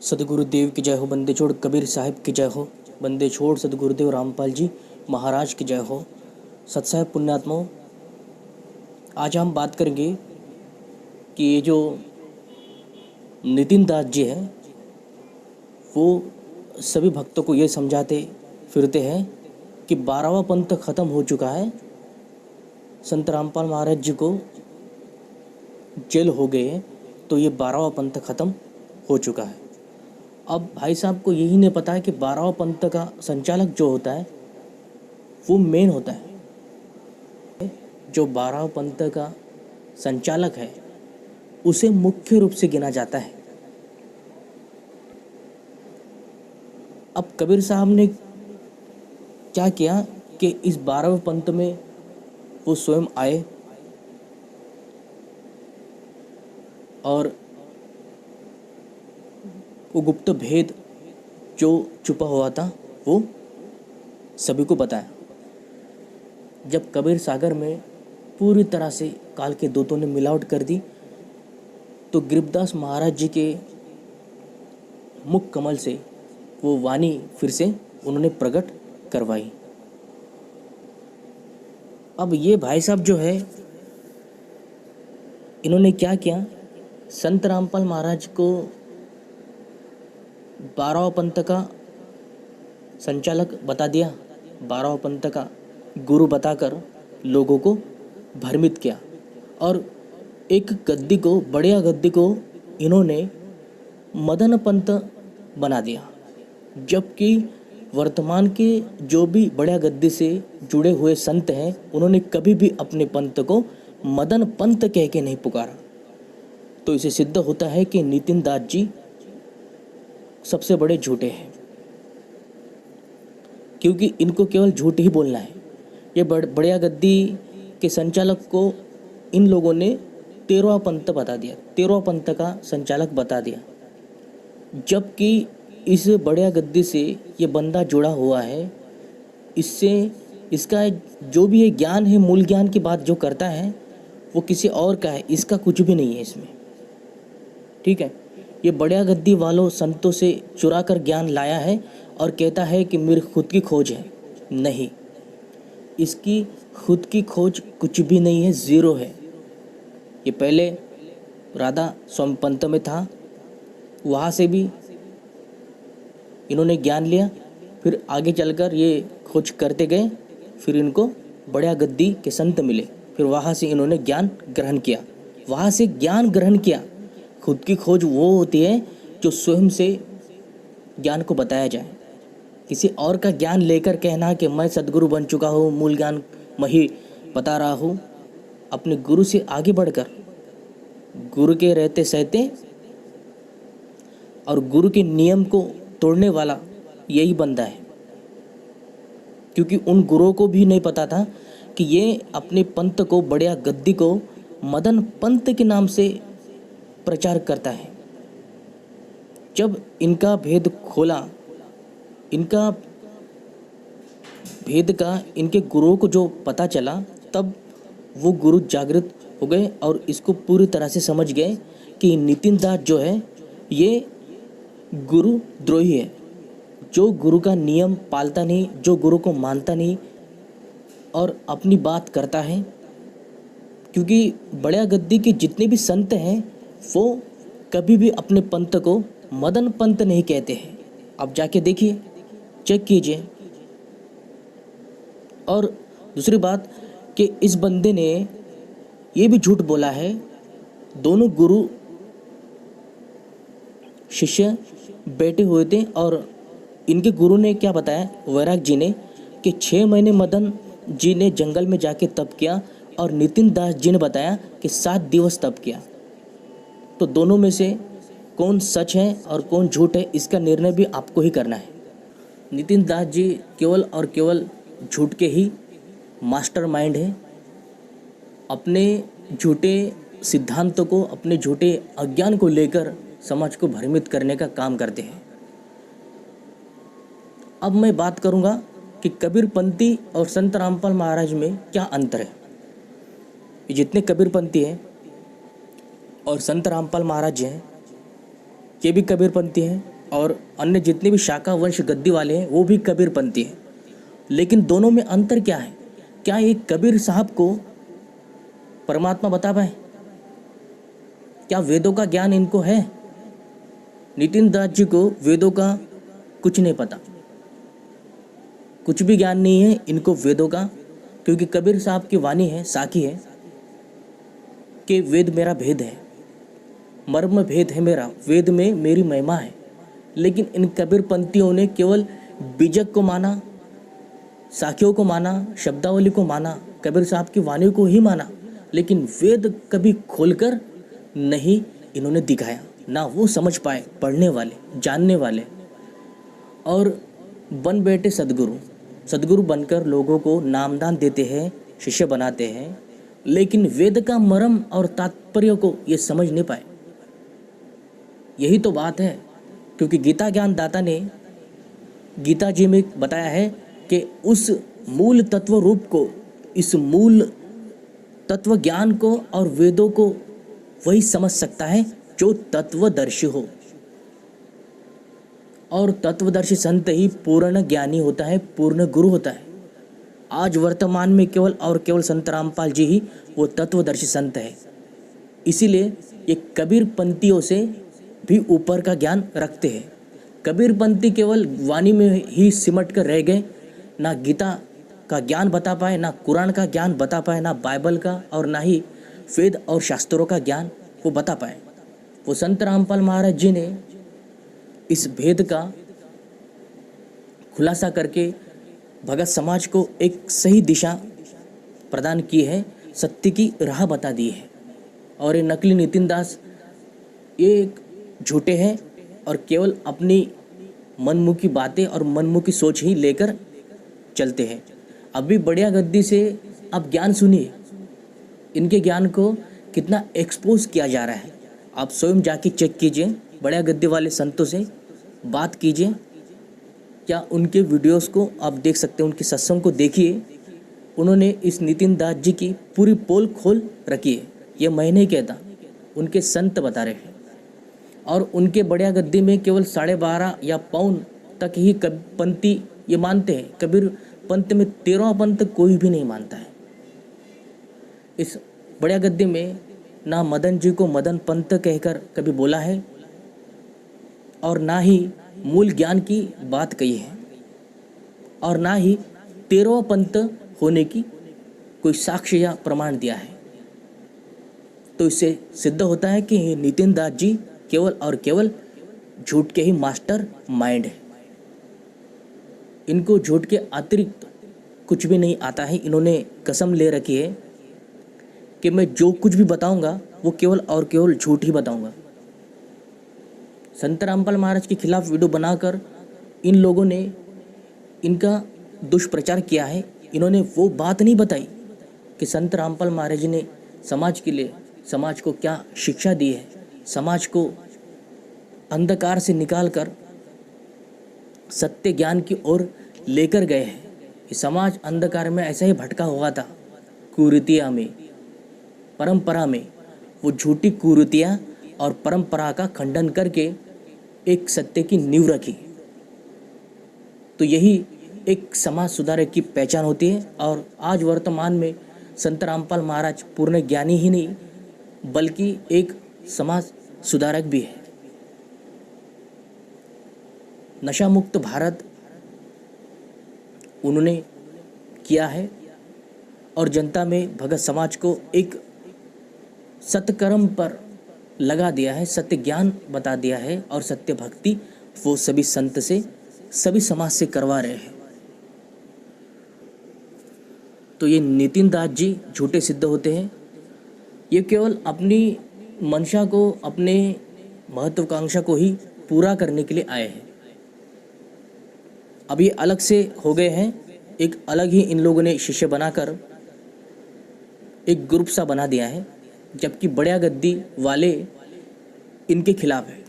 सदगुरुदेव की जय हो। बंदे छोड़ कबीर साहिब की जय हो। बंदे छोड़ सदगुरुदेव रामपाल जी महाराज की जय हो। सत्साहेब पुण्यात्माओं, आज हम बात करेंगे कि ये जो नितिन दास जी हैं वो सभी भक्तों को ये समझाते फिरते हैं कि 12वां पंथ खत्म हो चुका है। संत रामपाल महाराज जी को जेल हो गए हैं, तो ये 12वां पंथ खत्म हो चुका है। अब भाई साहब को यही नहीं पता है कि 12वां पंथ का संचालक जो होता है वो मेन होता है। जो 12वां पंथ का संचालक है उसे मुख्य रूप से गिना जाता है। अब कबीर साहब ने क्या किया कि इस 12वें पंथ में वो स्वयं आए और वो गुप्त भेद जो छुपा हुआ था वो सभी को बताया। जब कबीर सागर में पूरी तरह से काल के दूतों ने मिलावट कर दी तो गरीबदास महाराज जी के मुख कमल से वो वाणी फिर से उन्होंने प्रकट करवाई। अब ये भाई साहब जो है इन्होंने क्या किया, संत रामपाल महाराज को 12वां पंथ का संचालक बता दिया, 12वां पंथ का गुरु बताकर लोगों को भ्रमित किया और एक गद्दी को, बढ़िया गद्दी को इन्होंने मदन पंथ बना दिया। जबकि वर्तमान के जो भी बढ़िया गद्दी से जुड़े हुए संत हैं उन्होंने कभी भी अपने पंथ को मदन पंथ कह के नहीं पुकारा। तो इसे सिद्ध होता है कि नितिन दास जी सबसे बड़े झूठे हैं, क्योंकि इनको केवल झूठ ही बोलना है। ये बढ़िया गद्दी के संचालक को इन लोगों ने 13वां पंथ बता दिया, 13वां पंथ का संचालक बता दिया। जबकि इस बढ़िया गद्दी से ये बंदा जुड़ा हुआ है, इससे इसका जो भी ये ज्ञान है, मूल ज्ञान की बात जो करता है वो किसी और का है, इसका कुछ भी नहीं है इसमें। ठीक है, ये बढ़िया गद्दी वालों संतों से चुरा कर ज्ञान लाया है और कहता है कि मेरी खुद की खोज है। नहीं, इसकी खुद की खोज कुछ भी नहीं है, ज़ीरो है। ये पहले राधा स्वामी पंथ में था, वहाँ से भी इन्होंने ज्ञान लिया, फिर आगे चलकर ये खोज करते गए, फिर इनको बढ़िया गद्दी के संत मिले, फिर वहाँ से इन्होंने ज्ञान ग्रहण किया, वहाँ से ज्ञान ग्रहण किया। खुद की खोज वो होती है जो स्वयं से ज्ञान को बताया जाए। किसी और का ज्ञान लेकर कहना कि मैं सद्गुरु बन चुका हूँ, मूल ज्ञान मैं ही बता रहा हूँ, अपने गुरु से आगे बढ़कर गुरु के रहते सहते और गुरु के नियम को तोड़ने वाला यही बंदा है। क्योंकि उन गुरुओं को भी नहीं पता था कि ये अपने पंथ को, बढ़िया गद्दी को मदन पंथ के नाम से प्रचार करता है। जब इनका भेद खोला, इनका भेद का इनके गुरुओं को जो पता चला, तब वो गुरु जागृत हो गए और इसको पूरी तरह से समझ गए कि नितिन दास जो है ये गुरु द्रोही है, जो गुरु का नियम पालता नहीं, जो गुरु को मानता नहीं और अपनी बात करता है। क्योंकि बढ़िया गद्दी के जितने भी संत हैं वो कभी भी अपने पंथ को मदन पंथ नहीं कहते हैं। अब जाके देखिए, चेक कीजिए। और दूसरी बात कि इस बंदे ने ये भी झूठ बोला है, दोनों गुरु शिष्य बैठे हुए थे और इनके गुरु ने क्या बताया, वैराग जी ने, कि 6 महीने मदन जी ने जंगल में जाके तप किया और नितिन दास जी ने बताया कि 7 दिवस तप किया। तो दोनों में से कौन सच है और कौन झूठ है, इसका निर्णय भी आपको ही करना है। नितिन दास जी केवल और केवल झूठ के ही मास्टरमाइंड है। अपने झूठे सिद्धांतों को, अपने झूठे अज्ञान को लेकर समाज को भ्रमित करने का काम करते हैं। अब मैं बात करूंगा कि कबीरपंथी और संत रामपाल महाराज में क्या अंतर है। जितने कबीरपंथी हैं और संत रामपाल महाराज हैं ये भी कबीरपंथी हैं, और अन्य जितने भी शाखा वंश गद्दी वाले हैं वो भी कबीरपंथी हैं। लेकिन दोनों में अंतर क्या है? क्या ये कबीर साहब को परमात्मा बता पाए? क्या वेदों का ज्ञान इनको है? नितिन दास जी को वेदों का कुछ नहीं पता, कुछ भी ज्ञान नहीं है इनको वेदों का, क्योंकि कबीर साहब की वाणी है, साखी है कि वेद मेरा भेद है, मर्म भेद है मेरा, वेद में मेरी महिमा है। लेकिन इन कबीरपंथियों ने केवल बीजक को माना, साखियों को माना, शब्दावली को माना, कबीर साहब की वाणी को ही माना, लेकिन वेद कभी खोलकर नहीं इन्होंने दिखाया, ना वो समझ पाए पढ़ने वाले, जानने वाले। और बन बैठे सदगुरु बनकर लोगों को नामदान देते हैं, शिष्य बनाते हैं, लेकिन वेद का मर्म और तात्पर्य को ये समझ नहीं पाए। यही तो बात है, क्योंकि गीता ज्ञान दाता ने गीता जी में बताया है कि उस मूल तत्व रूप को, इस मूल तत्व ज्ञान को और वेदों को वही समझ सकता है जो तत्वदर्शी हो, और तत्वदर्शी संत ही पूर्ण ज्ञानी होता है, पूर्ण गुरु होता है। आज वर्तमान में केवल और केवल संत रामपाल जी ही वो तत्वदर्शी संत है। इसीलिए ये कबीरपंथियों से भी ऊपर का ज्ञान रखते हैं। कबीरपंथी केवल वाणी में ही सिमट कर रह गए, ना गीता का ज्ञान बता पाए, ना कुरान का ज्ञान बता पाए, ना बाइबल का, और ना ही वेद और शास्त्रों का ज्ञान वो बता पाए। वो संत रामपाल महाराज जी ने इस भेद का खुलासा करके भगत समाज को एक सही दिशा प्रदान की है, सत्य की राह बता दी है। और ये नकली नितिन दास ये एक झूठे हैं और केवल अपनी मनमुखी बातें और मनमुखी सोच ही लेकर चलते हैं। अभी बढ़िया गद्दी से आप ज्ञान सुनिए, इनके ज्ञान को कितना एक्सपोज किया जा रहा है। आप स्वयं जाके चेक कीजिए, बढ़िया गद्दी वाले संतों से बात कीजिए, क्या उनके वीडियोस को आप देख सकते हैं, उनके सत्संग को देखिए। उन्होंने इस नितिन दास जी की पूरी पोल खोल रखी है। ये मैं नहीं कहता, उनके संत बता रहे हैं। और उनके बढ़िया गद्दी में केवल 12.5 या पौन तक ही पंथी ये मानते हैं। कबीर पंथ में 13वां पंथ कोई भी नहीं मानता है। इस बढ़िया गद्दी में ना मदन जी को मदन पंथ कहकर कभी बोला है, और ना ही मूल ज्ञान की बात कही है, और ना ही 13वां पंथ होने की कोई साक्ष्य या प्रमाण दिया है। तो इससे सिद्ध होता है कि नितिन दास जी केवल और केवल झूठ के ही मास्टर माइंड है। इनको झूठ के अतिरिक्त कुछ भी नहीं आता है। इन्होंने कसम ले रखी है कि मैं जो कुछ भी बताऊंगा वो केवल और केवल झूठ ही बताऊंगा। संत रामपाल महाराज के खिलाफ वीडियो बनाकर इन लोगों ने इनका दुष्प्रचार किया है। इन्होंने वो बात नहीं बताई कि संत रामपाल महाराज जी ने समाज के लिए, समाज को क्या शिक्षा दी है, समाज को अंधकार से निकालकर सत्य ज्ञान की ओर लेकर गए हैं। ये समाज अंधकार में ऐसा ही भटका हुआ था, कुरीतियाँ में, परंपरा में। वो झूठी कुरीतियाँ और परंपरा का खंडन करके एक सत्य की नींव रखी। तो यही एक समाज सुधारक की पहचान होती है। और आज वर्तमान में संत रामपाल महाराज पूर्ण ज्ञानी ही नहीं बल्कि एक समाज सुधारक भी है। नशा मुक्त भारत उन्होंने किया है और जनता में भगत समाज को एक सत्कर्म पर लगा दिया है, सत्य ज्ञान बता दिया है, और सत्य भक्ति वो सभी संत से, सभी समाज से करवा रहे हैं। तो ये नितिन दास जी झूठे सिद्ध होते हैं। ये केवल अपनी मंशा को, अपने महत्वाकांक्षा को ही पूरा करने के लिए आए हैं। अब ये अलग से हो गए हैं, एक अलग ही इन लोगों ने शिष्य बनाकर एक ग्रुप सा बना दिया है, जबकि बढ़िया गद्दी वाले इनके खिलाफ है।